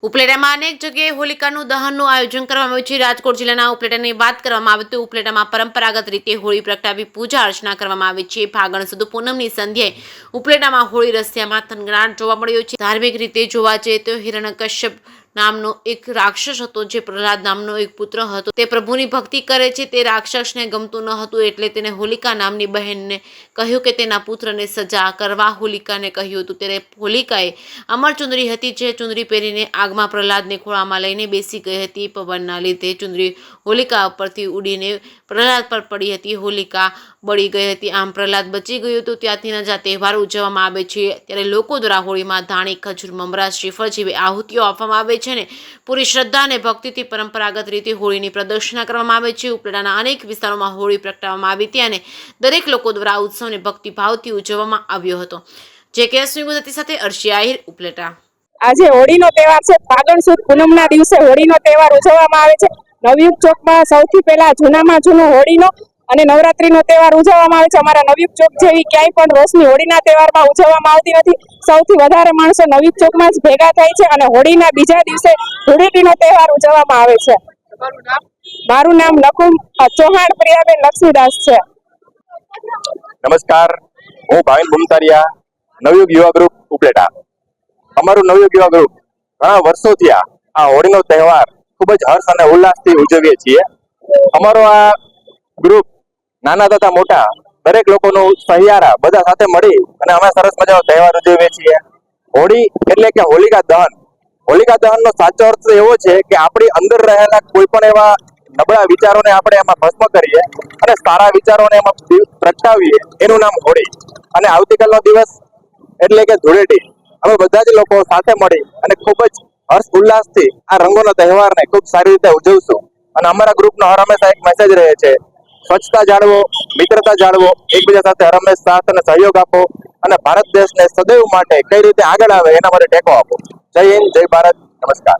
ઉપલેટામાં અનેક જગ્યાએ હોલિકાનું દહનનું આયોજન કરવામાં આવ્યું છે। રાજકોટ જિલ્લાના ઉપલેટાની વાત કરવામાં આવે તો ઉપલેટામાં પરંપરાગત રીતે હોળી પ્રગટાવી પૂજા અર્ચના કરવામાં આવે છે। ફાગણ સુદ પૂનમની સંધ્યાએ ઉપલેટામાં હોળી રસિયામાં થનગનાટ જોવા મળ્યો છે। ધાર્મિક રીતે જોવા જઈએ તો હિરણ્યકશ્યપ નામનો એક રાક્ષસ હતો, જે પ્રહલાદ નામનો એક પુત્ર હતો। તે પ્રભુની ભક્તિ કરે છે। તે રાક્ષસને ગમતું ન હતું, એટલે તેને હોલિકા નામની બહેનને કહ્યું કે તેના પુત્રને સજા કરવા હોલિકાને કહ્યું હતું। ત્યારે હોલિકાએ અમર ચુંદડી હતી, જે ચુંદડી પહેરીને આગમાં પ્રહલાદને ખોળામાં લઈને બેસી ગઈ હતી। પવનના લીધે ચુંદડી હોલિકા ઉપરથી ઉડીને પ્રહલાદ પર પડી હતી। હોલિકા બળી ગઈ હતી, આમ પ્રહલાદ બચી ગયું હતું। ત્યાંથી આ તહેવાર ઉજવવામાં આવે છે। ત્યારે લોકો દ્વારા હોળીમાં ધાણી, ખજૂર, મમરા, શ્રીફળ જેવી આહુતિઓ આપવામાં આવે છે ને પૂરી શ્રદ્ધા અને ભક્તિથી પરંપરાગત રીતે હોળીની પ્રદર્શના કરવામાં આવે છે। ઉપલેટાના અનેક વિસ્તારોમાં હોળી પ્રગટાવવામાં આવી હતી અને દરેક લોકો દ્વારા ઉત્સવને ભક્તિભાવથી ઉજવવામાં આવ્યો હતો। જે કે ગુજરાતી સાથે અર્શી આહિર, ઉપલેટા। આજે હોળીનો તહેવાર છે। ફાગણ સુદ પૂનમના દિવસે હોળીનો તહેવાર ઉજવવામાં આવે છે। નવયુગ ચોકમાં સૌથી પહેલા જૂનામાં જૂનો હોળીનો અને નવરાત્રીનો તહેવાર ઉજવવામાં આવે છે। અમારા નવયુગ ચોક જેવી ક્યાંય પણ રોશની હોળીના તહેવારમાં ઉજવવામાં આવતી નથી। સૌથી વધારે માણસો નવયુગ ચોકમાં જ ભેગા થાય છે અને હોળીના બીજા દિવસે ધૂળેટીનો તહેવાર ઉજવવામાં આવે છે। મારું નામ નકુમ ચૌહાણ પ્રિયાબેન લક્ષ્મીદાસ છે। નમસ્કાર, હું ભાવિન ભૂમતારિયા, નવયુગ યુવા ગ્રુપ ઉપલેટા। અમારું નવયુગ યુવા ગ્રુપ ઘણા વર્ષોથી આ હોળીનો તહેવાર ખૂબ જ હર્ષ અને ઉલ્લાસથી ઉજવીએ છીએ। અમારો આ ગ્રુપ નાના તથા મોટા દરેક લોકોનું સહિયારા બધા સાથે મળી અને અમે સરસ મજાનો તહેવાર ઉજવીએ છીએ। હોળી એટલે કે હોલિકા દહન। હોલિકા દહનનો સાચો અર્થ એવો છે કે આપણી અંદર રહેલા કોઈ પણ એવા નબળા વિચારોને આપણે એમાં ભસ્મ કરીએ અને સારા વિચારોને એમાં પ્રગટાવીએ, એનું નામ હોળી। અને આવતીકાલનો દિવસ એટલે કે ધૂળેટી। અમે બધા જ લોકો સાથે મળી અને ખૂબ જ હર્ષ ઉલ્લાસથી આ રંગોનો તહેવારને ખૂબ સારી રીતે ઉજવશું। અને અમારા ગ્રુપનો હર હંમેશા એક મેસેજ રહે છે, સ્વચ્છતા જાળવો, મિત્રતા જાળવો, એકબીજા સાથે હર હંમેશા સાથ અને સહયોગ આપો અને ભારત દેશને સદૈવ માટે કઈ રીતે આગળ આવે એના માટે ટેકો આપો। જય હિન્દ, જય ભારત, નમસ્કાર।